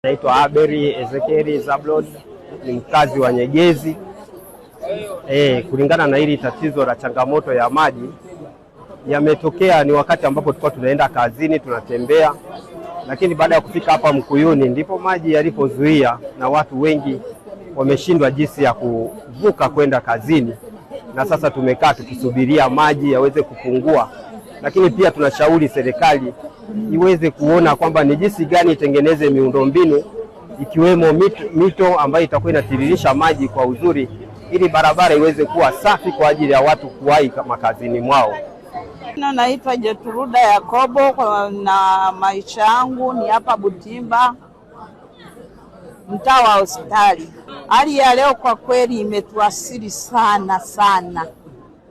Naitwa Aberi Ezekieli Zablon, ni mkazi wa Nyegezi. Kulingana na hili tatizo la changamoto ya maji yametokea ni wakati ambapo tulikuwa tunaenda kazini tunatembea, lakini baada ya kufika hapa Mkuyuni ndipo maji yalipozuia na watu wengi wameshindwa jinsi ya kuvuka kwenda kazini, na sasa tumekaa tukisubiria maji yaweze kupungua. Lakini pia tunashauri serikali iweze kuona kwamba ni jinsi gani itengeneze miundombinu ikiwemo mito ambayo itakuwa inatiririsha maji kwa uzuri, ili barabara iweze kuwa safi kwa ajili ya watu kuwahi makazini mwao. Naitwa Jetruda Yakobo na maisha yangu ni hapa Butimba, mtaa wa hospitali. Hali ya leo kwa kweli imetuasiri sana sana,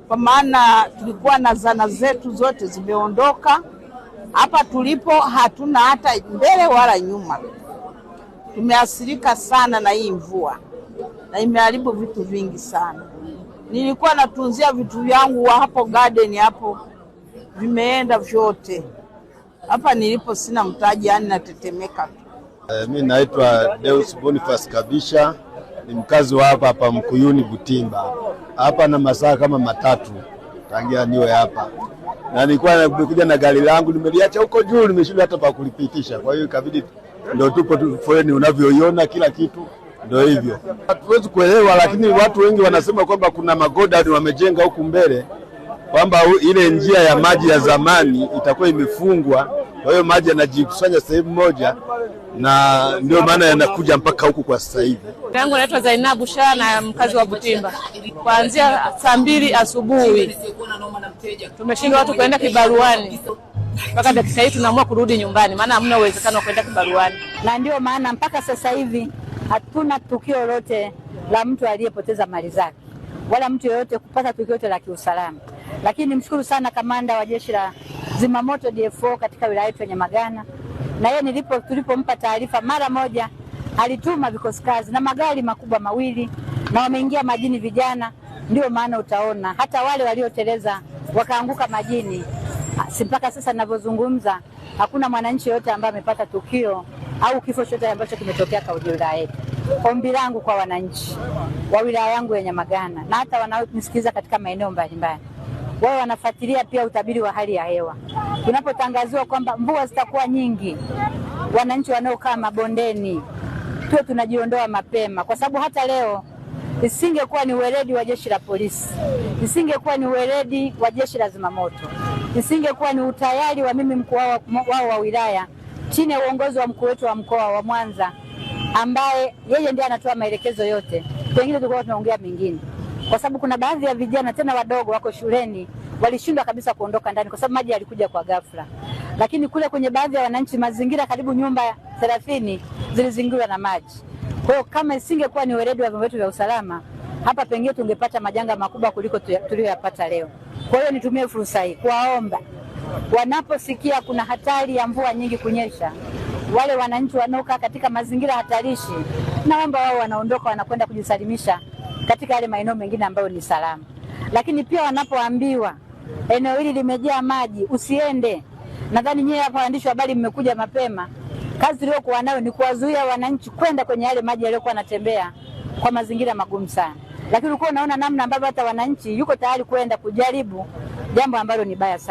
kwa maana tulikuwa na zana zetu zote zimeondoka. Hapa tulipo hatuna hata mbele wala nyuma. Tumeathirika sana na hii mvua na imeharibu vitu vingi sana. Nilikuwa natunzia vitu vyangu hapo garden hapo, vimeenda vyote. Hapa nilipo sina mtaji, yani natetemeka. Mimi naitwa Deus Boniface Kabisha, ni mkazi wa hapa Mkuyuni Butimba. Hapa na masaa kama matatu tangia niwe hapa. Na nilikuwa nimekuja na gari langu nimeliacha huko juu, nimeshindwa hata pa kulipitisha. Kwa hiyo ikabidi ndio tupo foleni unavyoiona, kila kitu ndio hivyo. Hatuwezi kuelewa, lakini watu wengi wanasema kwamba kuna magoda wamejenga huku mbele, kwamba ile njia ya maji ya zamani itakuwa imefungwa. Kwa hiyo maji yanajikusanya sehemu moja, na ndio maana yanakuja mpaka huku kwa sasa hivi. Yangu naitwa Zainabu Shah na mkazi wa Butimba. Kuanzia saa 2 asubuhi tumeshindwa watu kwenda kibaruani. Mpaka dakika hii tunaamua kurudi nyumbani, maana hamna uwezekano wa kwenda kibaruani. Na ndio maana mpaka sasa hivi hatuna tukio lolote la mtu aliyepoteza mali zake, wala mtu yeyote kupata tukio lolote la kiusalama. Lakini nimshukuru sana kamanda wa jeshi la zimamoto DFO katika wilaya yetu ya Nyamagana. Na yeye tulipompa taarifa mara moja alituma vikosi kazi na magari makubwa mawili, na wameingia majini vijana. Ndio maana utaona hata wale walioteleza wakaanguka majini, mpaka sasa ninavyozungumza hakuna mwananchi yote ambaye amepata tukio au kifo chochote ambacho kimetokea kwa wilaya yetu. Ombi langu kwa wananchi wa wilaya yangu ya Nyamagana na hata wanaonisikiliza katika maeneo mbalimbali, wao wanafuatilia pia utabiri wa hali ya hewa. Tunapotangaziwa kwamba mvua zitakuwa nyingi, wananchi wanaokaa mabondeni tuwe tunajiondoa mapema, kwa sababu hata leo isingekuwa ni weledi wa jeshi la polisi, isingekuwa ni weledi wa jeshi la zimamoto, isingekuwa ni utayari wa mimi mkuu wao wa wilaya chini ya uongozi wa mkuu wetu wa mkoa wa Mwanza, ambaye yeye ndiye anatoa maelekezo yote, pengine tulikuwa tunaongea mengine. Kwa sababu kuna baadhi ya vijana tena wadogo wako shuleni walishindwa kabisa kuondoka ndani kwa sababu maji yalikuja kwa ghafla. Lakini kule kwenye baadhi ya wananchi mazingira karibu nyumba 30 zilizingirwa na maji. Kwa hiyo kama isingekuwa ni weledi wa vyombo vyetu vya usalama, hapa pengine tungepata majanga makubwa kuliko tuliyoyapata leo. Kwa hiyo nitumie fursa hii kuwaomba wanaposikia kuna hatari ya mvua nyingi kunyesha, wale wananchi wanaokaa katika mazingira hatarishi, naomba wao wanaondoka wanakwenda kujisalimisha katika yale maeneo mengine ambayo ni salama. Lakini pia wanapoambiwa eneo hili limejaa maji usiende, nadhani nyewe hapa waandishi wa habari mmekuja mapema, kazi iliyokuwa nayo ni kuwazuia wananchi kwenda kwenye yale maji yaliyokuwa yanatembea kwa mazingira magumu sana. Lakini ulikuwa unaona namna ambavyo hata wananchi yuko tayari kwenda kujaribu jambo ambalo ni baya sana.